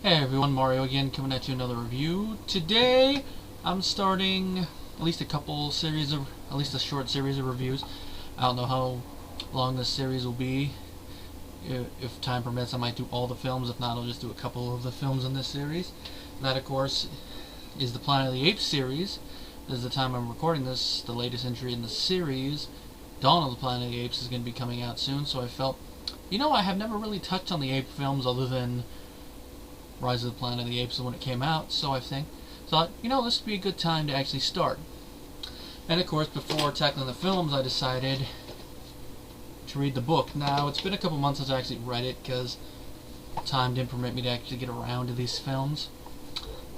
Hey everyone, Mario again, coming at you another review. Today, I'm starting at least a short series of reviews. I don't know how long this series will be. If time permits, I might do all the films. If not, I'll just do a couple of the films in this series. That, of course, is the Planet of the Apes series. This is the time I'm recording this. The latest entry in the series, Dawn of the Planet of the Apes, is going to be coming out soon. So I felt, I have never really touched on the ape films other than Rise of the Planet of the Apes when it came out, so I thought, this would be a good time to actually start. And of course, before tackling the films, I decided to read the book. Now, it's been a couple months since I actually read it, because time didn't permit me to actually get around to these films.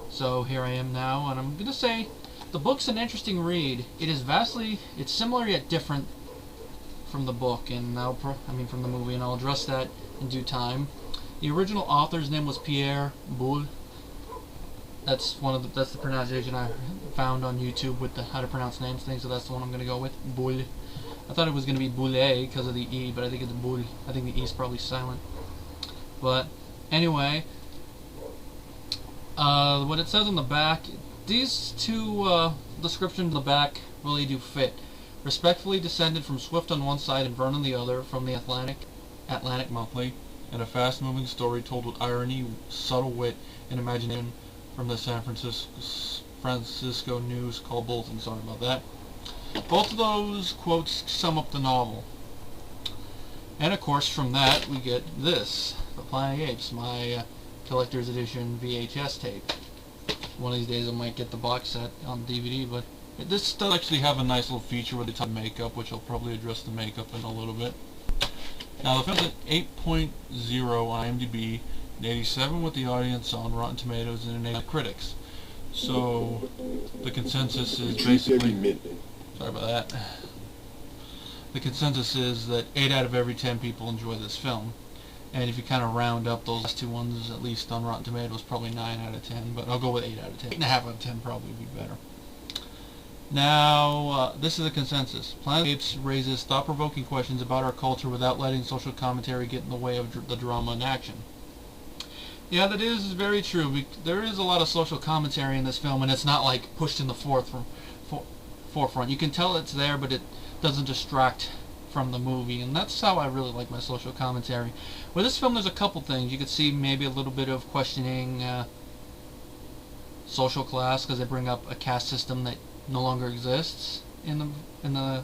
So here I am now, and I'm going to say, the book's an interesting read. It's similar yet different from the book, and from the movie, and I'll address that in due time. The original author's name was Pierre Boulle. That's the pronunciation I found on YouTube with the how to pronounce names thing, so that's the one I'm going to go with, Boulle. I thought it was going to be Boulle because of the E, but I think it's Boulle. I think the E is probably silent. But anyway, what it says on the back, these two descriptions on the back really do fit. Respectfully descended from Swift on one side and Verne on the other, from the Atlantic Monthly, and a fast-moving story told with irony, subtle wit, and imagination from the San Francisco News called Bulletin. Sorry about that. Both of those quotes sum up the novel. And of course, from that, we get this, The Planet of the Apes, my collector's edition VHS tape. One of these days I might get the box set on DVD, but this does actually have a nice little feature with the makeup, which I'll probably address the makeup in a little bit. Now, the film's at 8.0 on IMDb, and 87 with the audience on Rotten Tomatoes, and an 8 critics. So, the consensus is basically... Sorry about that. The consensus is that 8 out of every 10 people enjoy this film. And if you kind of round up those two ones, at least on Rotten Tomatoes, probably 9 out of 10, but I'll go with 8 out of 10. 8.5 out of 10 probably would be better. Now, this is a consensus. Planet of the Apes raises thought-provoking questions about our culture without letting social commentary get in the way of the drama and action. Yeah, that is very true. There is a lot of social commentary in this film, and it's not like pushed in the forefront. You can tell it's there, but it doesn't distract from the movie, and that's how I really like my social commentary. With this film, there's a couple things. You could see maybe a little bit of questioning social class, because they bring up a caste system that no longer exists in the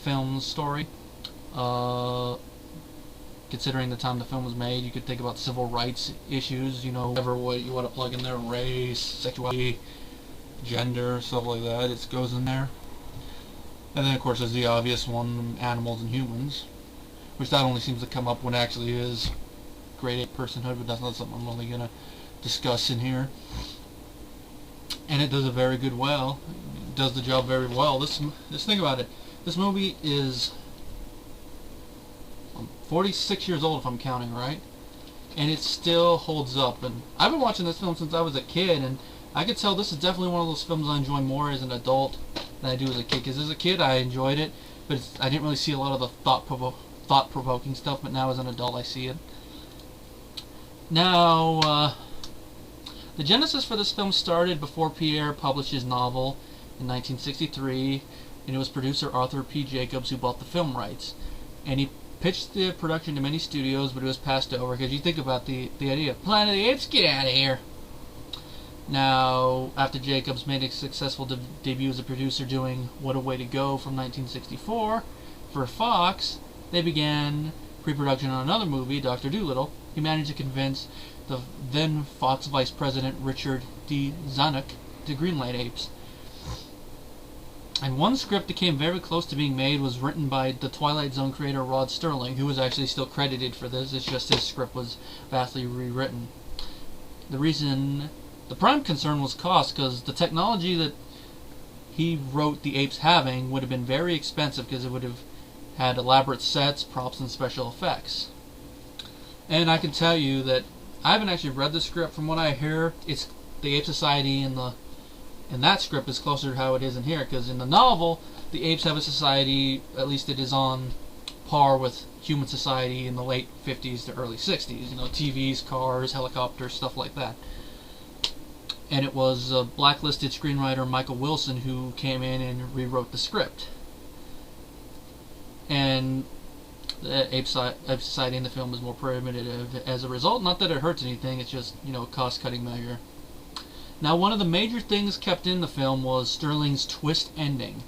film's story. Considering the time the film was made, you could think about civil rights issues, whatever what you want to plug in there, race, sexuality, gender, stuff like that. It goes in there. And then, of course, there's the obvious one, animals and humans, which that only seems to come up when it actually is grade 8 personhood, but that's not something I'm only going to discuss in here. And it does a very good well. It does the job very well. Just think about it. This movie is 46 years old, if I'm counting right, and it still holds up. And I've been watching this film since I was a kid, and I could tell this is definitely one of those films I enjoy more as an adult than I do as a kid. Because as a kid, I enjoyed it, but I didn't really see a lot of the thought-provoking stuff. But now, as an adult, I see it. Now, the genesis for this film started before Pierre published his novel in 1963, and it was producer Arthur P. Jacobs who bought the film rights. And he pitched the production to many studios, but it was passed over, because you think about the idea, Planet of the Apes, get out of here! Now, after Jacobs made a successful debut as a producer doing What a Way to Go from 1964 for Fox, they began pre-production on another movie, Dr. Dolittle. He managed to convince the then Fox Vice President Richard D. Zanuck to greenlight Apes. And one script that came very close to being made was written by the Twilight Zone creator Rod Serling, who was actually still credited for this. It's just his script was vastly rewritten. The prime concern was cost, because the technology that he wrote the Apes having would have been very expensive, because it would have had elaborate sets, props, and special effects. And I can tell you that I haven't actually read the script. From what I hear, it's the Ape Society in that script is closer to how it is in here, because in the novel, the apes have a society, at least it is on par with human society in the late 50s to early 60s. You know, TVs, cars, helicopters, stuff like that. And it was blacklisted screenwriter Michael Wilson who came in and rewrote the script. And the Ape Society in the film is more primitive as a result. Not that it hurts anything, it's just, you know, a cost-cutting measure. Now, one of the major things kept in the film was Sterling's twist ending.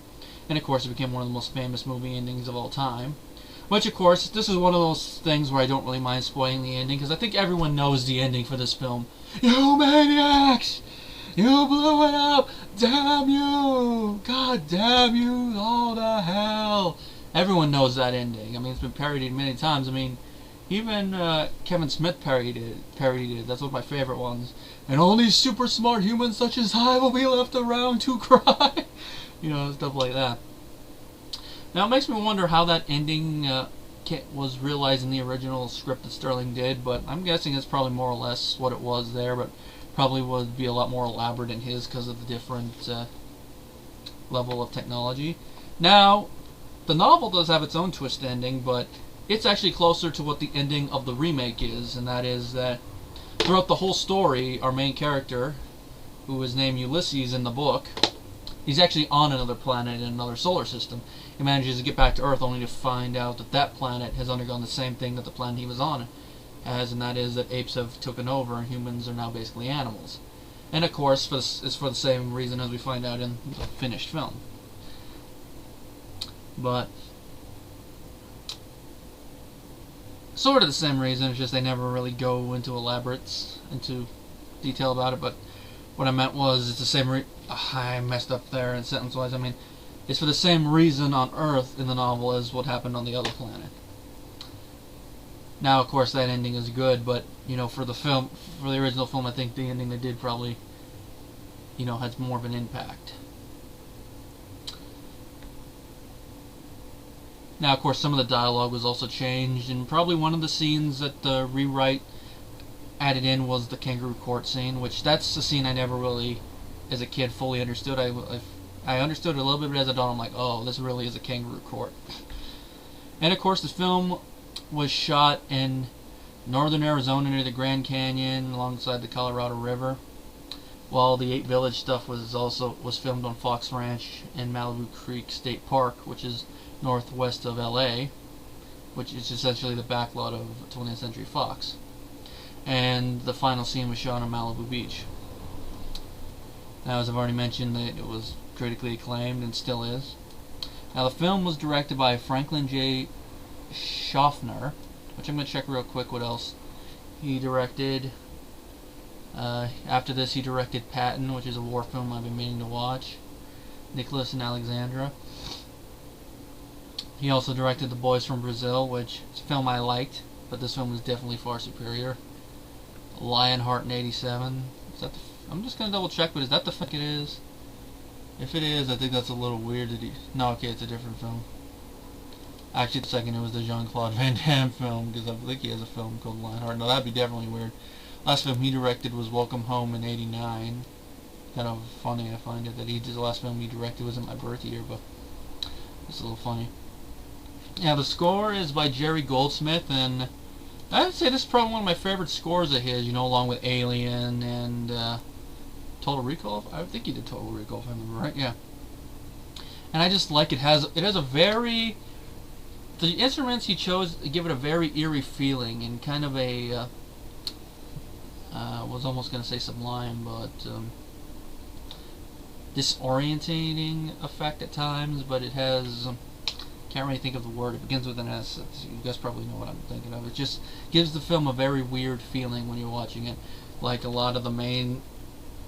And of course, it became one of the most famous movie endings of all time. Which, of course, this is one of those things where I don't really mind spoiling the ending, because I think everyone knows the ending for this film. You maniacs! You blew it up! Damn you! God damn you all to hell! Everyone knows that ending. I mean, it's been parodied many times. I mean, even Kevin Smith parodied it. That's one of my favorite ones. And only super smart humans such as I will be left around to cry. You know, stuff like that. Now, it makes me wonder how that ending was realized in the original script that Sterling did, but I'm guessing it's probably more or less what it was there, but probably would be a lot more elaborate in his because of the different level of technology. Now, the novel does have its own twist ending, but it's actually closer to what the ending of the remake is, and that is that throughout the whole story, our main character, who is named Ulysses in the book, he's actually on another planet in another solar system. He manages to get back to Earth only to find out that that planet has undergone the same thing that the planet he was on has, and that is that apes have taken over and humans are now basically animals. And of course, it's for the same reason as we find out in the finished film. But sort of the same reason, it's just they never really go into detail about it. But what I meant was, it's the same I messed up there in sentence-wise. I mean, it's for the same reason on Earth in the novel as what happened on the other planet. Now, of course, that ending is good, but, you know, for the original film, I think the ending they did probably, you know, has more of an impact. Now, of course, some of the dialogue was also changed, and probably one of the scenes that the rewrite added in was the kangaroo court scene, which that's a scene I never really, as a kid, fully understood. I understood it a little bit, but as an adult, I'm like, oh, this really is a kangaroo court. And, of course, the film was shot in northern Arizona near the Grand Canyon alongside the Colorado River, while the Ape Village stuff was filmed on Fox Ranch in Malibu Creek State Park, which is northwest of LA, which is essentially the backlot of 20th Century Fox. And the final scene was shot on Malibu Beach. Now, as I've already mentioned, it was critically acclaimed and still is. Now, the film was directed by Franklin J. Schaffner, which I'm going to check real quick what else he directed. After this, he directed Patton, which is a war film I've been meaning to watch. Nicholas and Alexandra. He also directed The Boys from Brazil, which is a film I liked, but this film is definitely far superior. Lionheart in '87. I'm just going to double check, but is that the fuck it is? If it is, I think that's a little weird. No, okay, it's a different film. Actually, the second it was the Jean-Claude Van Damme film, because I think he has a film called Lionheart. No, that'd be definitely weird. Last film he directed was Welcome Home in '89. Kind of funny, I find it, that the last film he directed wasn't my birth year, but it's a little funny. Yeah, the score is by Jerry Goldsmith, and I would say this is probably one of my favorite scores of his, you know, along with Alien and Total Recall. I think he did Total Recall, if I remember right. Yeah. And I just like it has a very, the instruments he chose give it a very eerie feeling and kind of a was almost going to say sublime, but disorientating effect at times. But it has, can't really think of the word. It begins with an S. You guys probably know what I'm thinking of. It just gives the film a very weird feeling when you're watching it. Like a lot of the main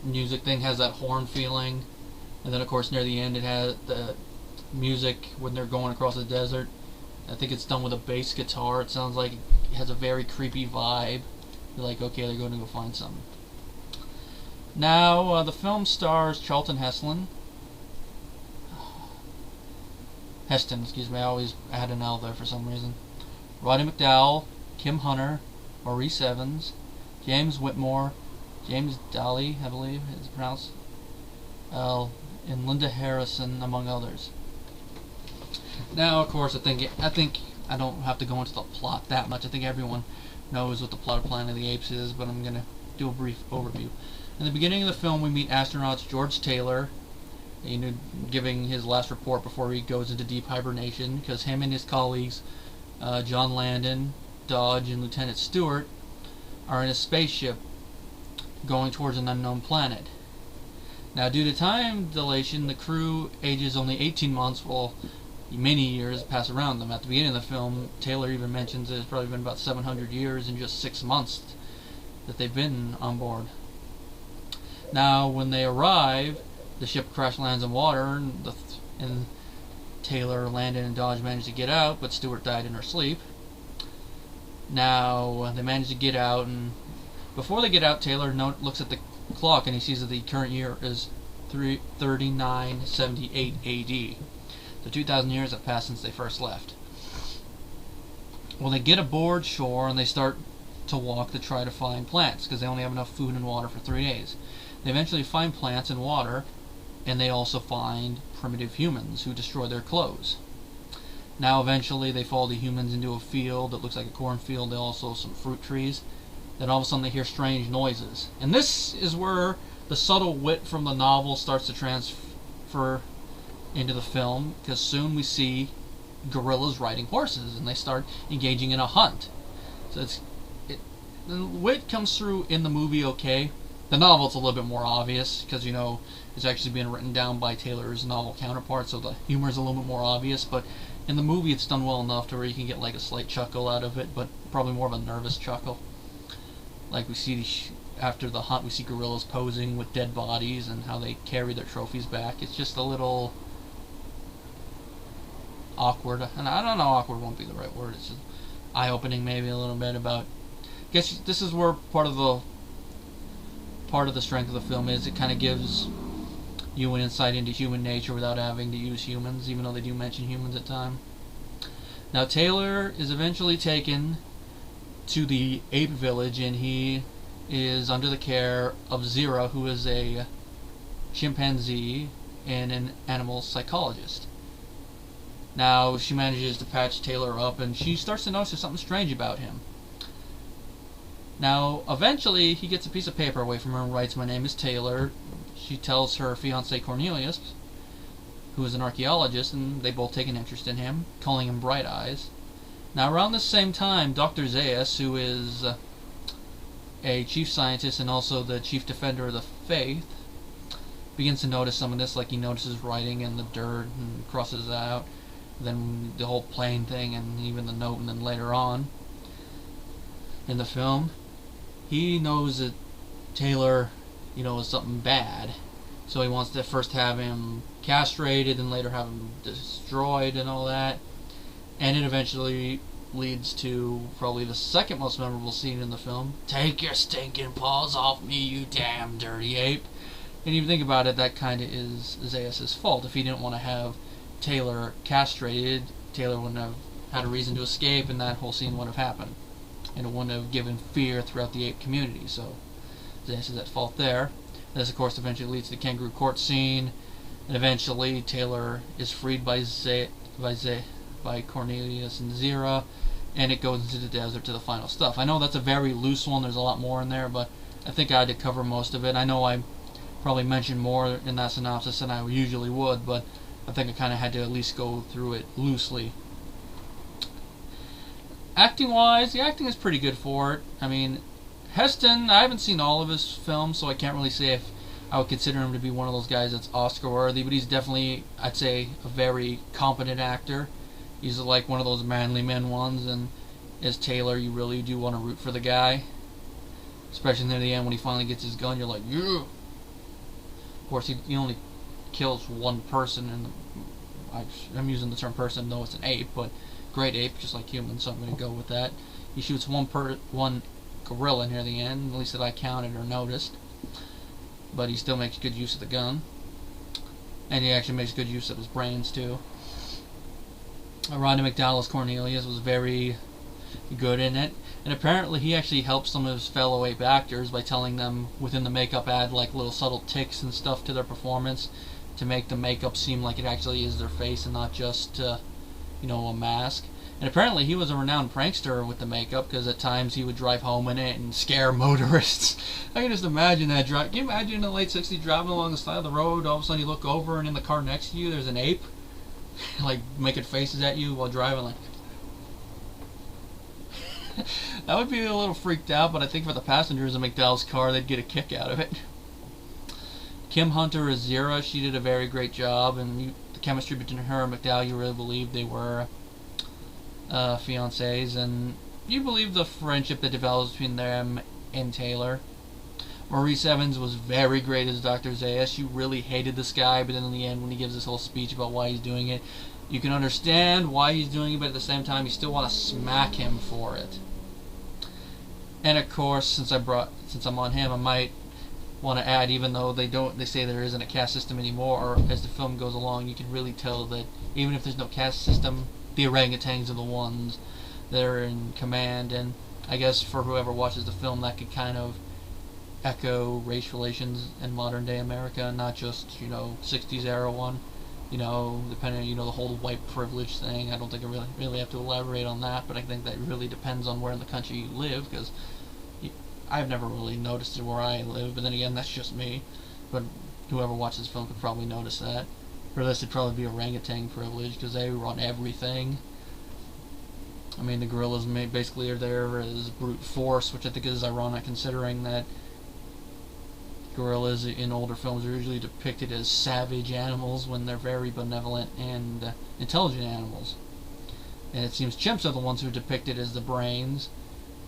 music thing has that horn feeling, and then of course near the end it has the music when they're going across the desert. I think it's done with a bass guitar. It sounds like it has a very creepy vibe. You're like, okay, they're going to go find something. Now, the film stars Charlton Heston, excuse me, I always add an L there for some reason. Roddy McDowall, Kim Hunter, Maurice Evans, James Whitmore, James Daly, I believe is pronounced, and Linda Harrison, among others. Now, of course, I think I don't have to go into the plot that much. I think everyone knows what the plot of Planet of the Apes is, but I'm going to do a brief overview. In the beginning of the film, we meet astronauts George Taylor, giving his last report before he goes into deep hibernation, because him and his colleagues, John Landon, Dodge, and Lieutenant Stewart, are in a spaceship going towards an unknown planet. Now, due to time dilation, the crew ages only 18 months, while many years pass around them. At the beginning of the film, Taylor even mentions that it's probably been about 700 years in just 6 months that they've been on board. Now, when they arrive, the ship crash lands in water, and Taylor, Landon, and Dodge manage to get out, but Stewart died in her sleep. Now, they manage to get out, and before they get out, Taylor looks at the clock, and he sees that the current year is 3978 AD. So 2,000 years have passed since they first left. Well, they get aboard shore, and they start to walk to try to find plants, because they only have enough food and water for 3 days. They eventually find plants and water, and they also find primitive humans who destroy their clothes. Now eventually they follow the humans into a field that looks like a cornfield. There are also some fruit trees. Then all of a sudden they hear strange noises. And this is where the subtle wit from the novel starts to transfer into the film, because soon we see gorillas riding horses, and they start engaging in a hunt. So the wit comes through in the movie okay. The novel it's a little bit more obvious, because it's actually being written down by Taylor's novel counterpart, so the humor is a little bit more obvious, but in the movie it's done well enough to where you can get like a slight chuckle out of it, but probably more of a nervous chuckle. Like we see after the hunt, we see gorillas posing with dead bodies and how they carry their trophies back. It's just a little awkward, and I don't know, awkward won't be the right word, it's just eye-opening maybe a little bit about, I guess this is where part of the strength of the film is. It kind of gives you an insight into human nature without having to use humans, even though they do mention humans at times. Now Taylor is eventually taken to the ape village, and he is under the care of Zira, who is a chimpanzee and an animal psychologist. Now she manages to patch Taylor up, and she starts to notice there's something strange about him. Now, eventually, he gets a piece of paper away from her and writes, "My name is Taylor." She tells her fiancé Cornelius, who is an archaeologist, and they both take an interest in him, calling him Bright Eyes. Now, around this same time, Dr. Zaius, who is a chief scientist and also the chief defender of the faith, begins to notice some of this, like he notices writing in the dirt and crosses it out, then the whole plane thing, and even the note, and then later on in the film, he knows that Taylor, is something bad, so he wants to first have him castrated and later have him destroyed and all that, and it eventually leads to probably the second most memorable scene in the film. "Take your stinking paws off me, you damn dirty ape." And if you think about it, that kind of is Zaius' fault. If he didn't want to have Taylor castrated, Taylor wouldn't have had a reason to escape, and that whole scene wouldn't have happened, and it wouldn't have given fear throughout the ape community. So Zaius is at fault there. This, of course, eventually leads to the kangaroo court scene, and eventually Taylor is freed by Cornelius and Zira, and it goes into the desert to the final stuff. I know that's a very loose one. There's a lot more in there, but I think I had to cover most of it. I know I probably mentioned more in that synopsis than I usually would, but I think I kind of had to at least go through it loosely. Acting-wise, the acting is pretty good for it. I mean, Heston, I haven't seen all of his films, so I can't really say if I would consider him to be one of those guys that's Oscar-worthy, but he's definitely, I'd say, a very competent actor. He's like one of those manly men ones, and as Taylor, you really do want to root for the guy. Especially near the end when he finally gets his gun, you're like, yeah! Of course, he only kills one person, and I'm using the term person, though it's an ape, but great ape, just like humans, so I'm going to go with that. He shoots one gorilla near the end, at least that I counted or noticed, but he still makes good use of the gun, and he actually makes good use of his brains too. Rodney McDowell's Cornelius was very good in it, and apparently he actually helped some of his fellow ape actors by telling them within the makeup add like little subtle ticks and stuff to their performance to make the makeup seem like it actually is their face and not just a mask. And apparently he was a renowned prankster with the makeup, because at times he would drive home in it and scare motorists. I can just imagine that drive. Can you imagine in the late 60s driving along the side of the road, all of a sudden you look over and in the car next to you there's an ape, like making faces at you while driving, like... That would be a little freaked out, but I think for the passengers in McDowell's car, they'd get a kick out of it. Kim Hunter as Zira, she did a very great job, and the chemistry between her and McDowell, you really believed they were fiancés, and you believe the friendship that develops between them and Taylor. Maurice Evans was very great as Dr. Zayas. You really hated this guy, but then in the end, when he gives this whole speech about why he's doing it, you can understand why he's doing it, but at the same time, you still want to smack him for it. And of course, since I'm on him, I might want to add, even though they say there isn't a caste system anymore, or as the film goes along, you can really tell that even if there's no caste system, the orangutans are the ones that are in command. And I guess for whoever watches the film, that could kind of echo race relations in modern day America, not just 60s era one. Depending on the whole white privilege thing. I don't think I really have to elaborate on that, but I think that really depends on where in the country you live, because I've never really noticed it where I live, but then again, that's just me. But whoever watches this film could probably notice that. For this, it'd probably be orangutan privilege, because they run everything. I mean, the gorillas basically are there as brute force, which I think is ironic considering that gorillas in older films are usually depicted as savage animals when they're very benevolent and intelligent animals. And it seems chimps are the ones who are depicted as the brains,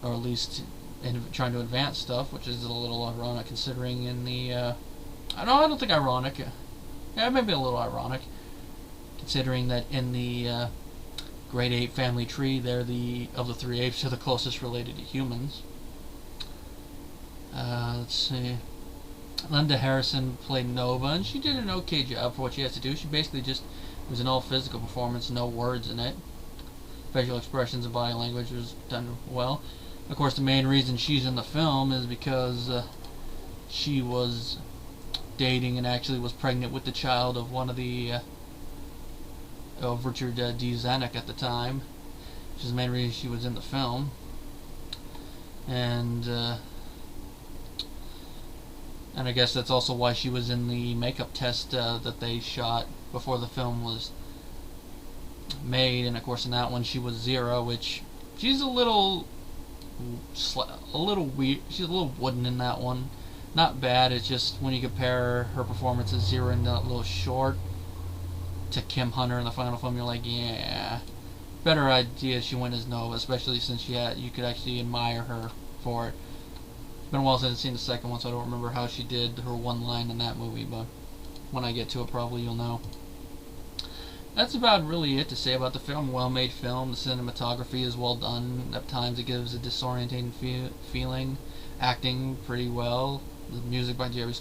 or at least in trying to advance stuff, which is a little ironic considering in the... I don't think ironic. Yeah, maybe a little ironic, considering that in the great ape family tree, they're of the three apes, are the closest related to humans. Let's see... Linda Harrison played Nova, and she did an okay job for what she has to do. She basically it was an all physical performance, no words in it. Facial expressions and body language was done well. Of course, the main reason she's in the film is because she was dating and actually was pregnant with the child of one of the of Richard D. Zanuck at the time, which is the main reason she was in the film. And I guess that's also why she was in the makeup test that they shot before the film was made. And of course in that one she was Zira, which she's a little weird. She's a little wooden in that one. Not bad, it's just when you compare her performance as Zira in that little short to Kim Hunter in the final film, you're like, yeah, better idea she went as Nova, especially since you could actually admire her for it. It's been a while since I've seen the second one, so I don't remember how she did her one line in that movie, but when I get to it, probably you'll know. That's about really it to say about the film. Well-made film. The cinematography is well done. At times it gives a disorientating feeling. Acting pretty well. The music by Jerry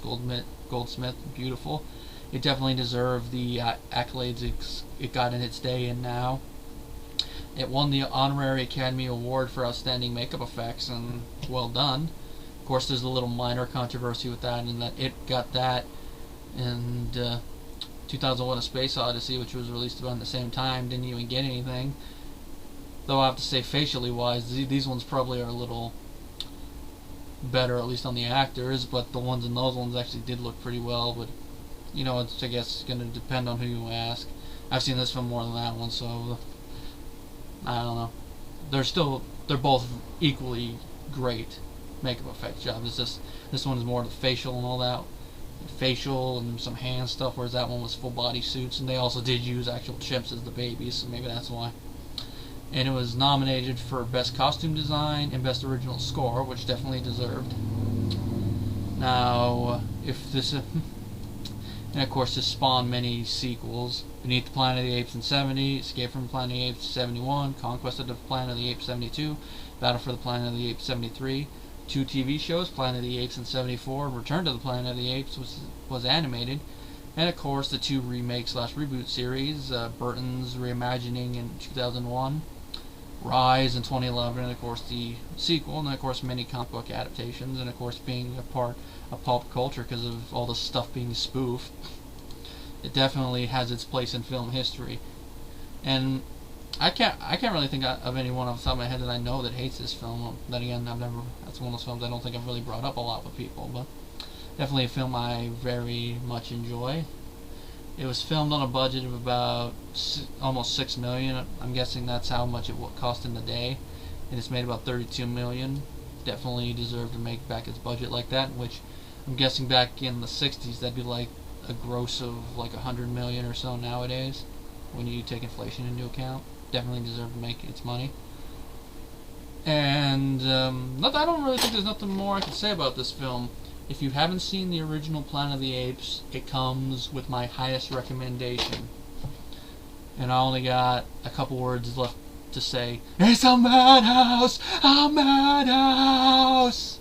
Goldsmith, beautiful. It definitely deserved the accolades it got in its day and now. It won the Honorary Academy Award for Outstanding Makeup Effects, and well done. Of course, there's a little minor controversy with that, in that it got that, and 2001: A Space Odyssey, which was released about the same time, didn't even get anything. Though I have to say, facially wise, these ones probably are a little better, at least on the actors, but the ones in those ones actually did look pretty well. But it's, I guess, going to depend on who you ask. I've seen this one more than that one, so I don't know. They're both equally great makeup effect jobs. It's just this one is more the facial and all that, facial and some hand stuff, whereas that one was full body suits, and they also did use actual chimps as the babies, so maybe that's why. And it was nominated for Best Costume Design and Best Original Score, which definitely deserved. Now, and of course this spawned many sequels. Beneath the Planet of the Apes in 70, Escape from the Planet of the Apes 71, Conquest of the Planet of the Apes 72, Battle for the Planet of the Apes 73, 2 TV shows, Planet of the Apes in 74, Return to the Planet of the Apes was animated, and of course the 2 remake/reboot series, Burton's Reimagining in 2001, Rise in 2011, and of course the sequel, and of course many comic book adaptations, and of course being a part of pulp culture because of all the stuff being spoofed. It definitely has its place in film history. And I can't really think of anyone off the top of my head that I know that hates this film. Then again, that's one of those films I don't think I've really brought up a lot with people, but definitely a film I very much enjoy. It was filmed on a budget of about almost $6 million. I'm guessing that's how much it cost in the day, and it's made about $32 million. Definitely deserved to make back its budget like that, which I'm guessing back in the '60s that'd be like a gross of like $100 million or so nowadays, when you take inflation into account. Definitely deserved to make its money. And I don't really think there's nothing more I can say about this film. If you haven't seen the original Planet of the Apes, it comes with my highest recommendation. And I only got a couple words left to say. It's a madhouse! A madhouse!